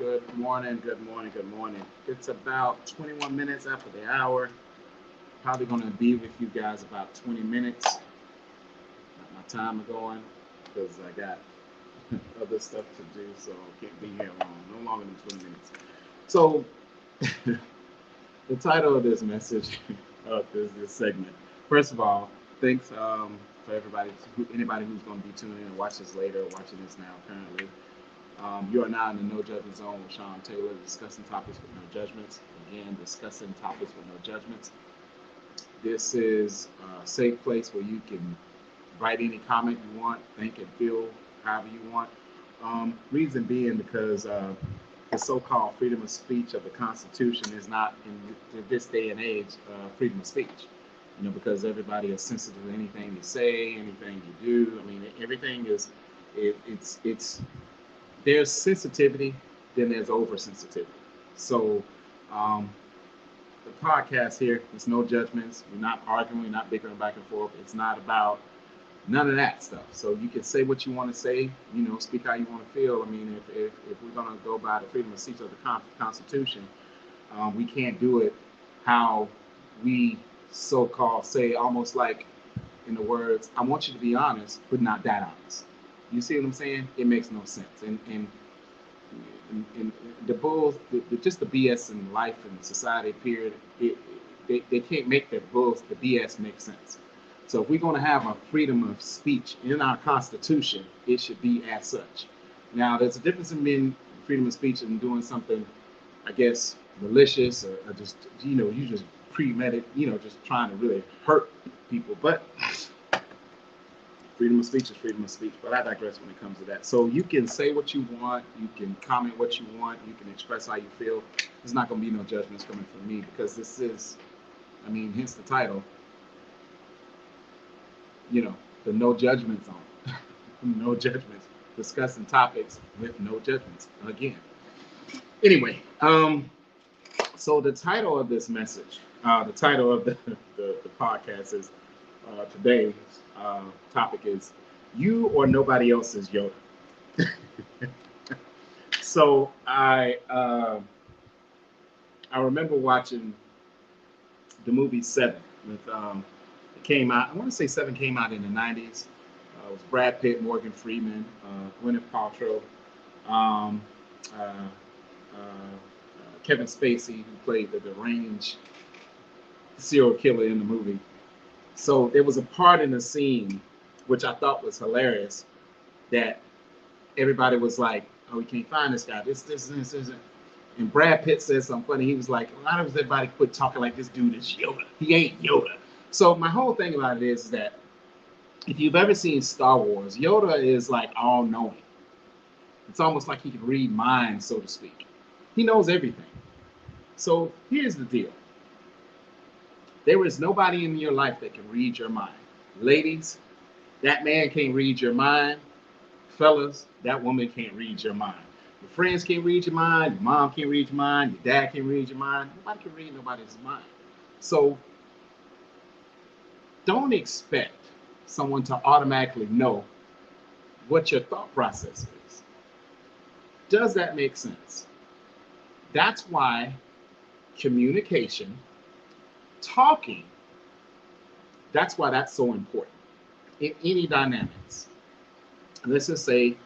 Good morning, good morning, good morning. It's about 21 minutes after the hour. Probably going to be with you guys about 20 minutes. Got my timer going because I got other stuff to do, so I can't be here long, no longer than 20 minutes. So, the title of this message, of this segment, first of all, thanks for everybody, anybody who's going to be tuning in and watch this later, watching this now currently. You are now in the No Judgment Zone with Sean Taylor, discussing topics with no judgments. Again, discussing topics with no judgments. This is a safe place where you can write any comment you want, think and feel however you want. Reason being because the so-called freedom of speech of the Constitution is not in this day and age freedom of speech. You know, because everybody is sensitive to anything you say, anything you do. I mean, everything is it's there's sensitivity, then there's oversensitivity. So um, the podcast here, it's no judgments. We're not arguing, we're not bickering back and forth. It's not about none of that stuff. So you can say what you want to say, you know, speak how you want to feel. I mean, if we're going to go by the freedom of speech of the Constitution, we can't do it how we so-called say, almost like in the words, I want you to be honest, but not that honest. You see what I'm saying? It makes no sense. And the bulls, just the BS in life and society, period, they can't make their bulls, the BS make sense. So if we're going to have a freedom of speech in our Constitution, it should be as such. Now, there's a difference in being freedom of speech and doing something, I guess, malicious or just, you know, you just premeditated, you know, just trying to really hurt people. But freedom of speech is freedom of speech, but I digress when it comes to that. So you can say what you want, you can comment what you want, you can express how you feel. There's not going to be no judgments coming from me because this is, I mean, hence the title, you know, the no judgment zone. No judgments, discussing topics with no judgments again. Anyway, so the title of this message, the title of the podcast is today's topic is "You or Nobody Else's Yoda." So I remember watching the movie Seven with it came out. I want to say Seven came out in the '90s. It was Brad Pitt, Morgan Freeman, Gwyneth Paltrow, um, uh, Kevin Spacey, who played the deranged serial killer in the movie. So there was a part in the scene which I thought was hilarious that everybody was like, "Oh, we can't find this guy. This isn't." And Brad Pitt said something funny. He was like, "Why does everybody quit talking like this dude is Yoda? He ain't Yoda." So my whole thing about it is that if you've ever seen Star Wars, Yoda is like all knowing. It's almost like he can read minds, so to speak. He knows everything. So here's the deal. There is nobody in your life that can read your mind. Ladies, that man can't read your mind. Fellas, that woman can't read your mind. Your friends can't read your mind. Your mom can't read your mind. Your dad can't read your mind. Nobody can read nobody's mind. So don't expect someone to automatically know what your thought process is. Does that make sense? That's why communication, talking, that's why that's so important in any dynamics. Let's just say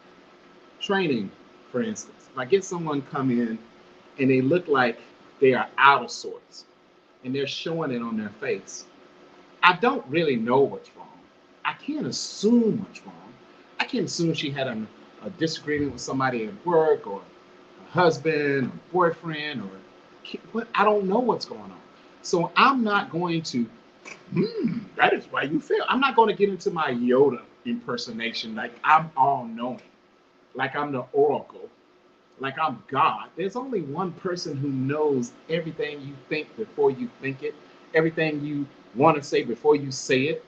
training, for instance. If I get someone come in and they look like they are out of sorts and they're showing it on their face, I don't really know what's wrong. I can't assume what's wrong. I can't assume she had a disagreement with somebody at work or a husband or boyfriend or I don't know what's going on. So I'm not going to, that is why you fail. I'm not going to get into my Yoda impersonation like I'm all knowing, like I'm the oracle, like I'm God. There's only one person who knows everything you think before you think it, everything you want to say before you say it.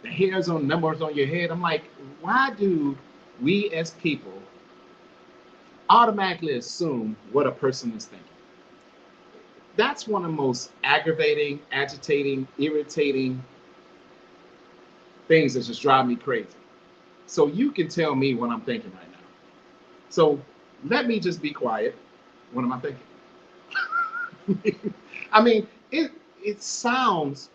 The hairs on numbers on your head. I'm like, why do we as people automatically assume what a person is thinking? That's one of the most aggravating, agitating, irritating things that just drive me crazy. So you can tell me what I'm thinking right now. So Let me just be quiet. What am I thinking? I mean, it sounds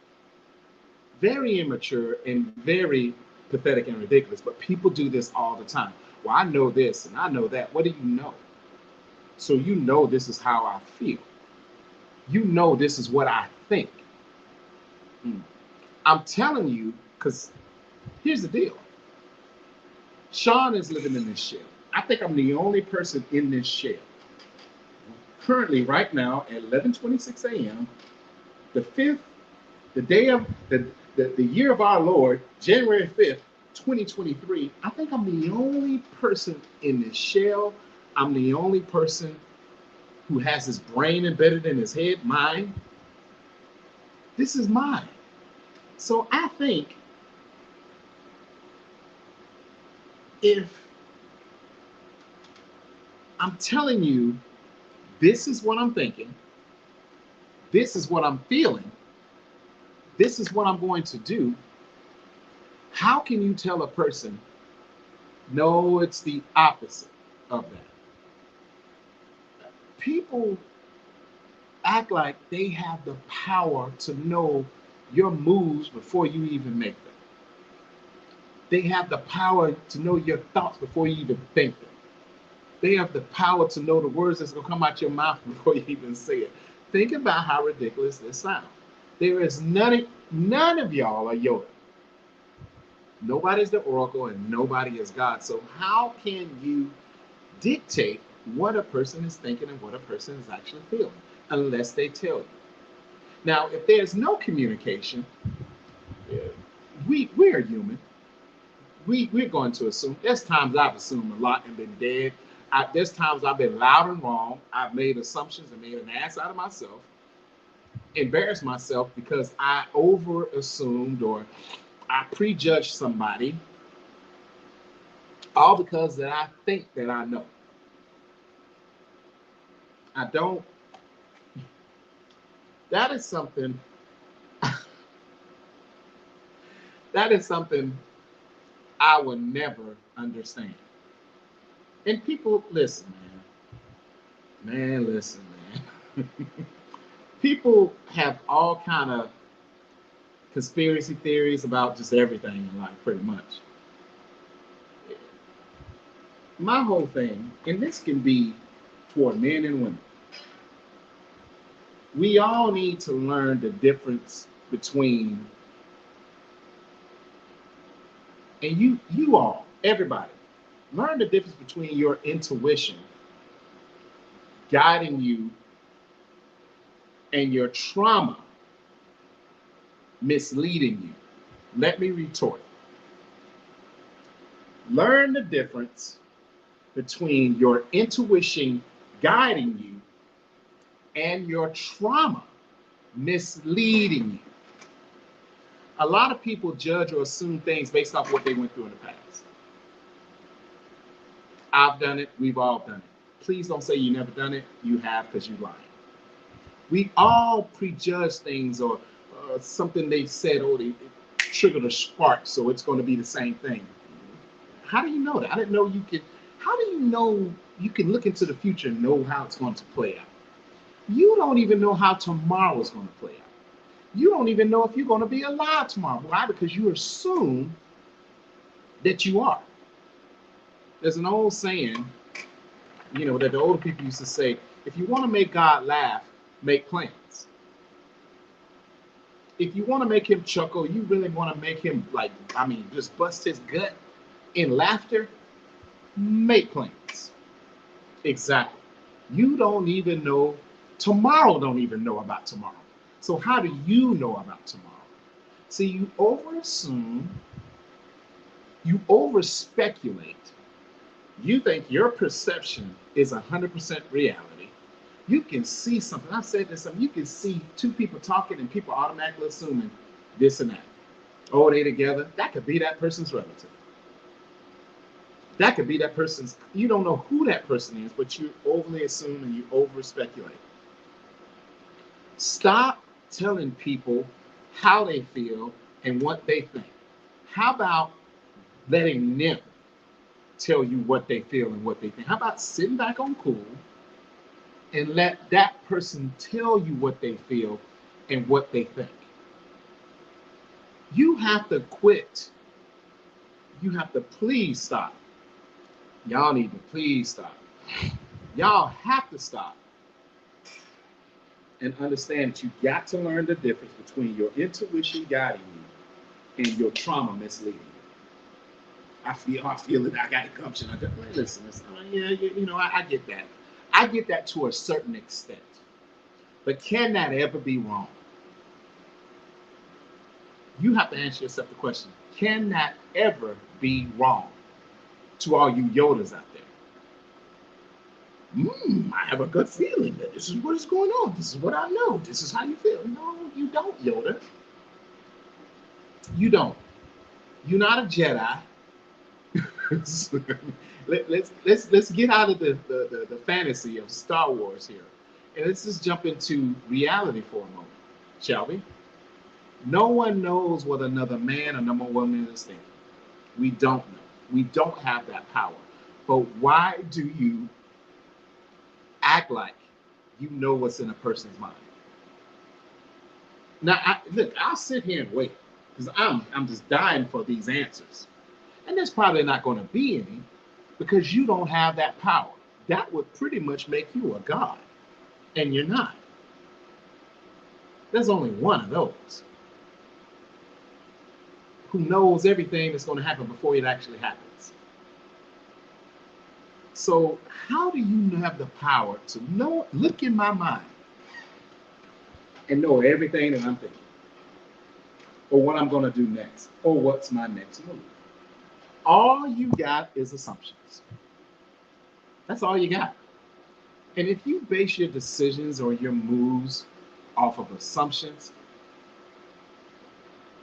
very immature and very pathetic and ridiculous, but people do this all the time. Well, I know this and I know that. What do you know? So you know this is how I feel. You know this is what I think. Mm. I'm telling you, because here's the deal. Sean is living in this shell. I think I'm the only person in this shell. Currently, right now, at 11:26 a.m., the 5th, the day of the year of our Lord, January 5th, 2023, I think I'm the only person in this shell. I'm the only person who has his brain embedded in his head, mine. This is mine. So I think if I'm telling you, this is what I'm thinking, this is what I'm feeling, this is what I'm going to do, how can you tell a person, no, it's the opposite of that? People act like they have the power to know your moves before you even make them. They have the power to know your thoughts before you even think them. They have the power to know the words that's going to come out your mouth before you even say it. Think about how ridiculous this sounds. There is none of y'all are Yoda. Nobody's the oracle and nobody is God. So how can you dictate what a person is thinking and what a person is actually feeling unless they tell you? Now, if there's no communication, we are human. We're going to assume. There's times I've assumed a lot and been dead. There's times I've been loud and wrong. I've made assumptions and made an ass out of myself, embarrassed myself because I over assumed or I prejudged somebody, all because that I think that I know. I don't. That is something. That is something I will never understand. And people, listen, man. Man, listen, man. People have all kind of conspiracy theories about just everything in life, pretty much. My whole thing, and this can be for men and women, we all need to learn the difference between, and you all, everybody, learn the difference between your intuition guiding you and your trauma misleading you. Let me retort. Learn the difference between your intuition guiding you and your trauma misleading you. A lot of people judge or assume things based off what they went through in the past. I've done it. We've all done it. Please don't say you never done it. You have, because you're lying. We all prejudge things or something they said, oh, they triggered a spark, so it's going to be the same thing. How do you know that? I didn't know you could. How do you know you can look into the future and know how it's going to play out? You don't even know how tomorrow is going to play out. You don't even know if you're going to be alive tomorrow. Why? Because you assume that you are. There's an old saying, that the older people used to say, if you want to make God laugh, make plans. If you want to make him chuckle, you really want to make him just bust his gut in laughter, make plans. Exactly. You don't even know, tomorrow don't even know about tomorrow. So how do you know about tomorrow? See, you overassume, you over-speculate. You think your perception is 100% reality. You can see something. I've said this, you can see two people talking and people automatically assuming this and that. Oh, they together. That could be that person's relative. That could be that person's, you don't know who that person is, but you overly assume and you over speculate. Stop telling people how they feel and what they think. How about letting them tell you what they feel and what they think. How about sitting back on cool and let that person tell you what they feel and what they think? You have to quit. You have to please stop. Y'all need to please stop. Y'all have to stop and understand that you got to learn the difference between your intuition guiding you and your trauma misleading you. I feel it. I got a gumption. I go, listen, yeah, I get that. I get that to a certain extent. But can that ever be wrong? You have to answer yourself the question, can that ever be wrong? To all you Yodas out there. I have a gut feeling that this is what is going on. This is what I know. This is how you feel. No, you don't, Yoda. You don't. You're not a Jedi. let's get out of the fantasy of Star Wars here. And let's just jump into reality for a moment, shall we? No one knows what another man or another woman is thinking. We don't know. We don't have that power. But why do you act like you know what's in a person's mind? Now, look, I'll sit here and wait because I'm just dying for these answers. And there's probably not going to be any because you don't have that power. That would pretty much make you a god. And you're not. There's only one of those who knows everything that's going to happen before it actually happens. So how do you have the power to look in my mind and know everything that I'm thinking, or what I'm going to do next, or what's my next move? All you got is assumptions. That's all you got. And if you base your decisions or your moves off of assumptions,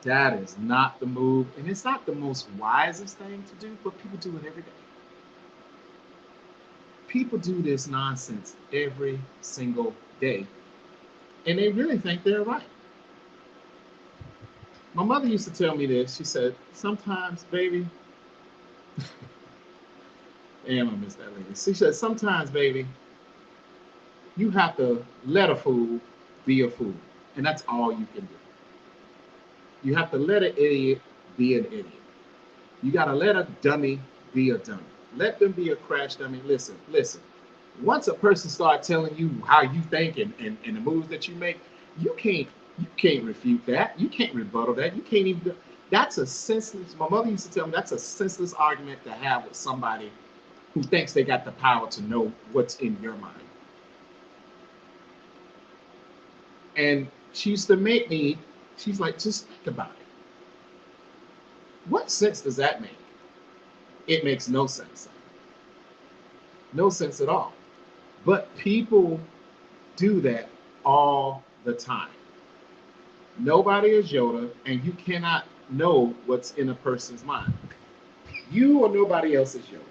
that is not the move, and it's not the most wisest thing to do, but people do it every day. People do this nonsense every single day, and they really think they're right. My mother used to tell me this. She said, sometimes, baby, damn, I miss that lady. She said, sometimes, baby, you have to let a fool be a fool, and that's all you can do. You have to let an idiot be an idiot. You got to let a dummy be a dummy. Let them be a crash dummy. Listen. Once a person starts telling you how you think and the moves that you make, you can't refute that. You can't rebuttal that. You can't even. That's a senseless. My mother used to tell me that's a senseless argument to have with somebody who thinks they got the power to know what's in your mind. And she used to make me. She's like, just think about it. What sense does that make? It makes no sense. No sense at all. But people do that all the time. Nobody is Yoda, and you cannot know what's in a person's mind. You or nobody else is Yoda.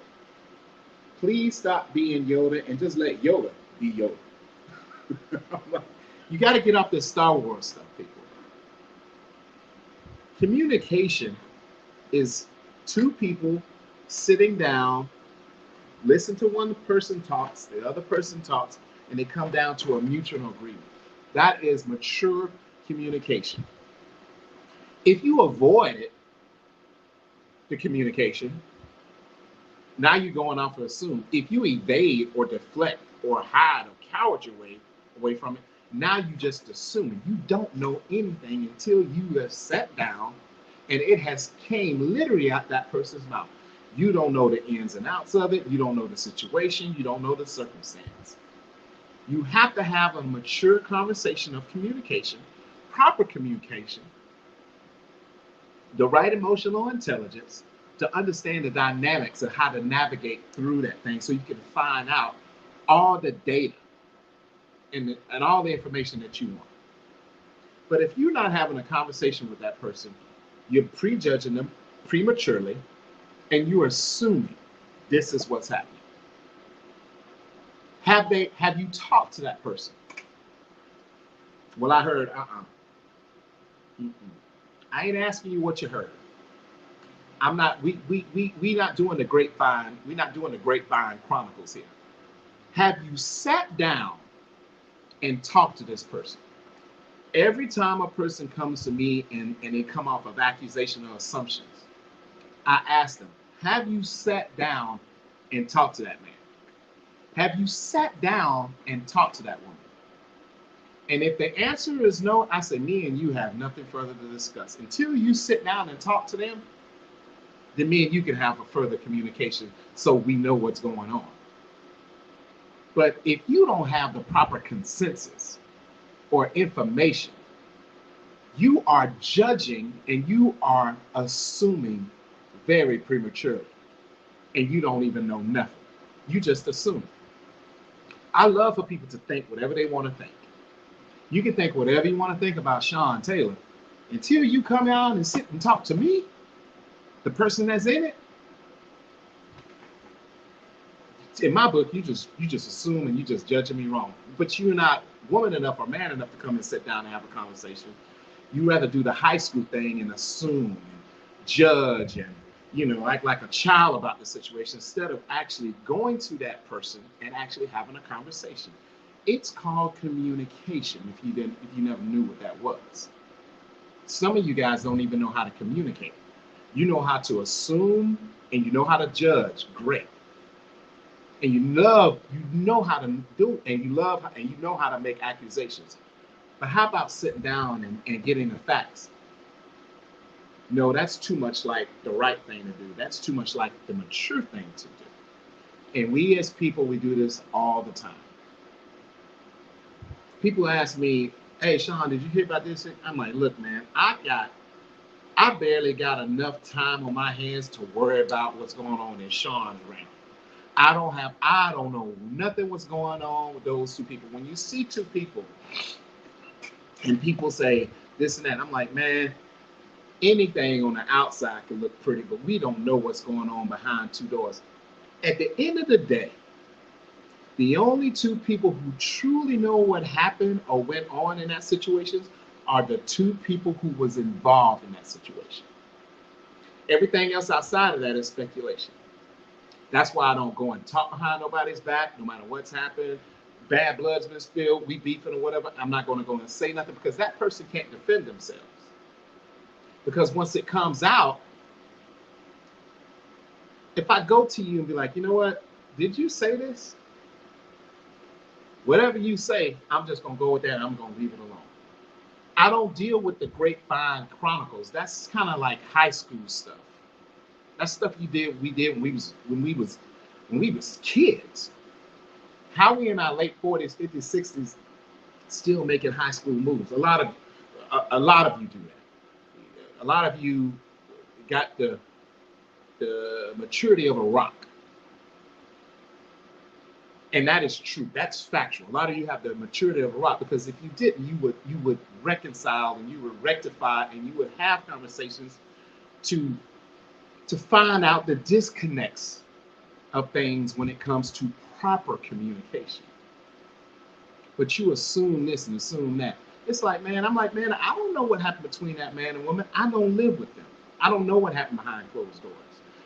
Please stop being Yoda and just let Yoda be Yoda. You got to get off this Star Wars stuff, people. Communication is two people sitting down, listen to one person talks, the other person talks, and they come down to a mutual agreement. That is mature communication. If you avoid the communication, now you're going off to assume. If you evade or deflect or hide or cower your way away from it, now you just assume. You don't know anything until you have sat down and it has came literally out that person's mouth. You don't know the ins and outs of it. You don't know the situation. You don't know the circumstance. You have to have a mature conversation of communication, proper communication, the right emotional intelligence to understand the dynamics of how to navigate through that thing so you can find out all the data and all the information that you want. But if you're not having a conversation with that person, you're prejudging them prematurely, and you're assuming this is what's happening. Have you talked to that person? Well, I heard, I ain't asking you what you heard. I'm not. We not doing the grapevine. We're not doing the grapevine chronicles here. Have you sat down and talked to this person? Every time a person comes to me and they come off of accusation or assumptions, I ask them, have you sat down and talked to that man? Have you sat down and talked to that woman? And if the answer is no, I say, me and you have nothing further to discuss. Until you sit down and talk to them, then me and you can have a further communication so we know what's going on. But if you don't have the proper consensus or information, you are judging and you are assuming very prematurely. And you don't even know nothing. You just assume. I love for people to think whatever they want to think. You can think whatever you want to think about Sean Taylor. Until you come out and sit and talk to me, the person that's in it, in my book, you just assume and you just judging me wrong. But you're not woman enough or man enough to come and sit down and have a conversation. You rather do the high school thing and assume and judge and act like a child about the situation instead of actually going to that person and actually having a conversation. It's called communication. If you never knew what that was, some of you guys don't even know how to communicate. You know how to assume and you know how to judge. Great. And you know how to do, and you know how to make accusations. But how about sitting down and getting the facts? No, that's too much like the right thing to do. That's too much like the mature thing to do. And we as people, we do this all the time. People ask me, hey, Sean, did you hear about this? I'm like, look, man, I barely got enough time on my hands to worry about what's going on in Sean's realm. I don't know nothing what's going on with those two people. When you see two people and people say this and that, I'm like, man, anything on the outside can look pretty, but we don't know what's going on behind two doors. At the end of the day, the only two people who truly know what happened or went on in that situation are the two people who was involved in that situation. Everything else outside of that is speculation. That's why I don't go and talk behind nobody's back, no matter what's happened. Bad blood's been spilled, we beefing or whatever. I'm not going to go and say nothing because that person can't defend themselves. Because once it comes out, if I go to you and be like, you know what, did you say this? Whatever you say, I'm just going to go with that and I'm going to leave it alone. I don't deal with the grapevine chronicles. That's kind of like high school stuff. That's stuff we did when we was kids. How we in our late 40s, 50s, 60s still making high school moves? A lot of you do that. A lot of you got the maturity of a rock. And that is true. That's factual. A lot of you have the maturity of a rock because if you didn't, you would reconcile and you would rectify and you would have conversations to find out the disconnects of things when it comes to proper communication. But you assume this and assume that. It's like, man, I don't know what happened between that man and woman. I don't live with them. I don't know what happened behind closed doors.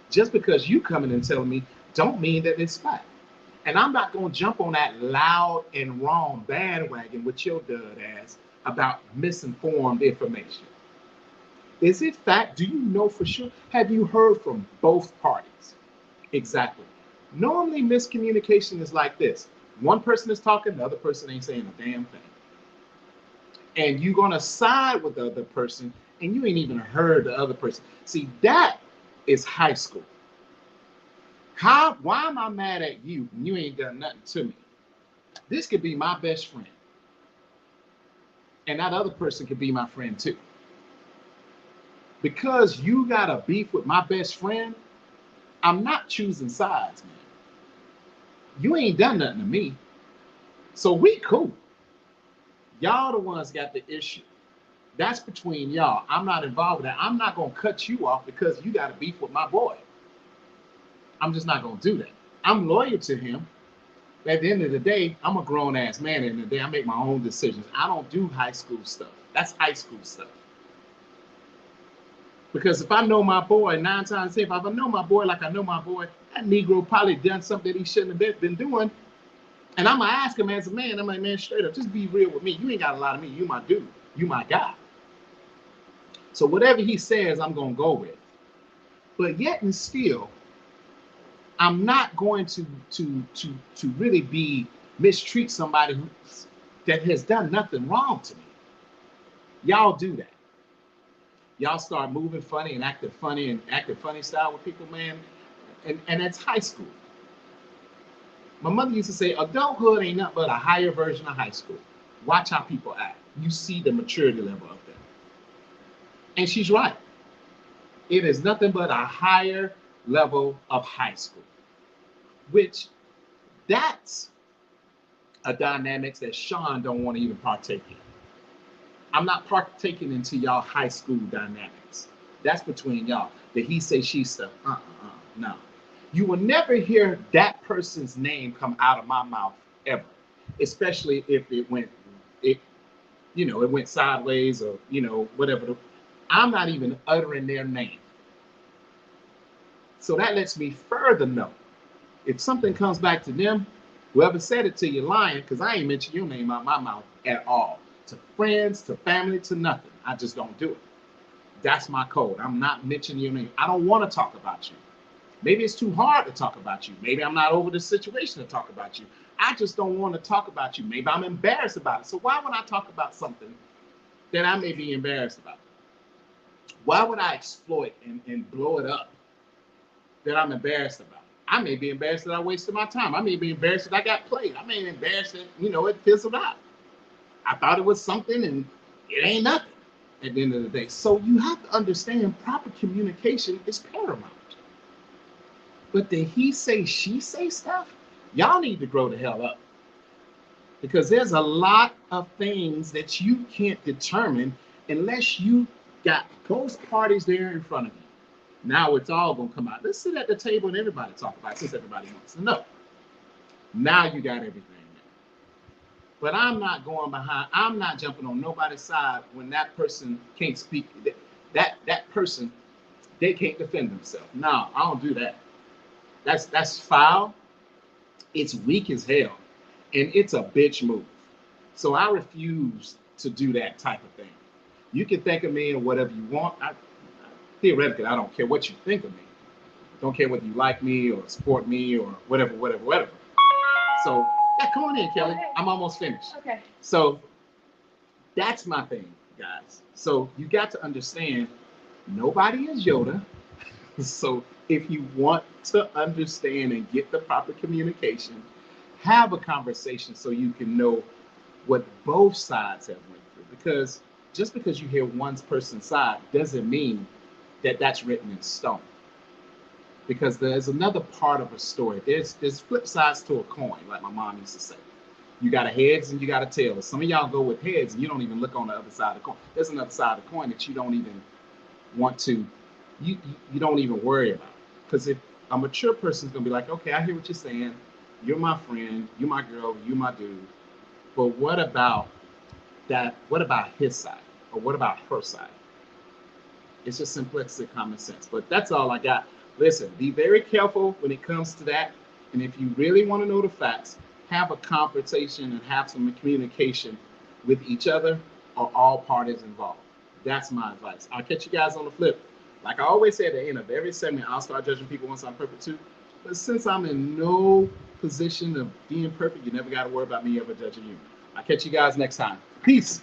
Just because you coming and telling me don't mean that it's fact. And I'm not going to jump on that loud and wrong bandwagon with your dud ass about misinformed information. Is it fact? Do you know for sure? Have you heard from both parties? Exactly. Normally, miscommunication is like this. One person is talking, the other person ain't saying a damn thing. And you're going to side with the other person, and you ain't even heard the other person. See, that is high school. Why am I mad at you when you ain't done nothing to me? This could be my best friend. And that other person could be my friend too. Because you got a beef with my best friend, I'm not choosing sides, man. You ain't done nothing to me. So we cool. Y'all the ones got the issue. That's between y'all. I'm not involved with that. I'm not going to cut you off because you got a beef with my boy. I'm just not going to do that. I'm loyal to him. At the end of the day, I'm a grown-ass man. At the end of the day, I make my own decisions. I don't do high school stuff. That's high school stuff. Because if I know my boy, 9 times 10, if I know my boy like I know my boy, that Negro probably done something that he shouldn't have been doing. And I'm gonna ask him as a man, I'm like, man, straight up, just be real with me. You ain't got a lot of me. You my dude. You my guy. So whatever he says, I'm gonna go with. But yet and still, I'm not going to really be mistreat somebody that has done nothing wrong to me. Y'all do that. Y'all start moving funny and acting funny style with people, man. And that's high school. My mother used to say, adulthood ain't nothing but a higher version of high school. Watch how people act. You see the maturity level of them. And she's right. It is nothing but a higher level of high school, which that's a dynamics that Sean don't want to even partake in. I'm not partaking into y'all high school dynamics. That's between y'all. The he say she stuff. No. You will never hear that person's name come out of my mouth ever, especially if it went sideways or whatever. I'm not even uttering their name. So that lets me further know if something comes back to them, whoever said it to you lying, because I ain't mentioned your name out my mouth at all. To friends, to family, to nothing. I just don't do it. That's my code. I'm not mentioning your name. I don't want to talk about you. Maybe it's too hard to talk about you. Maybe I'm not over the situation to talk about you. I just don't want to talk about you. Maybe I'm embarrassed about it. So why would I talk about something that I may be embarrassed about? Why would I exploit and blow it up that I'm embarrassed about? I may be embarrassed that I wasted my time. I may be embarrassed that I got played. I may be embarrassed that, it fizzled out. I thought it was something and it ain't nothing at the end of the day. So you have to understand proper communication is paramount. But the he say, she say stuff, y'all need to grow the hell up. Because there's a lot of things that you can't determine unless you got both parties there in front of you. Now it's all going to come out. Let's sit at the table and everybody talk about it since everybody wants to know. Now you got everything there. But I'm not going behind. I'm not jumping on nobody's side when that person can't speak. That person, they can't defend themselves. No, I don't do that. That's foul. It's weak as hell. And it's a bitch move. So I refuse to do that type of thing. You can think of me or whatever you want. Theoretically, I don't care what you think of me. Don't care whether you like me or support me or whatever. So, yeah, come on in, Kelly. Okay. I'm almost finished. Okay. So, that's my thing, guys. So, you got to understand, nobody is Yoda. So, if you want to understand and get the proper communication, have a conversation so you can know what both sides have went through. Because just because you hear one person's side doesn't mean that that's written in stone. Because there's another part of a story. There's flip sides to a coin, like my mom used to say. You got a heads and you got a tails. Some of y'all go with heads and you don't even look on the other side of the coin. There's another side of the coin that you don't even want to, you don't even worry about. Because if a mature person is going to be like, okay, I hear what you're saying. You're my friend. You're my girl. You're my dude. But what about that? What about his side? Or what about her side? It's just simplistic common sense. But that's all I got. Listen, be very careful when it comes to that. And if you really want to know the facts, have a conversation and have some communication with each other or all parties involved. That's my advice. I'll catch you guys on the flip. Like I always say at the end of every segment, I'll start judging people once I'm perfect too. But since I'm in no position of being perfect, you never got to worry about me ever judging you. I'll catch you guys next time. Peace.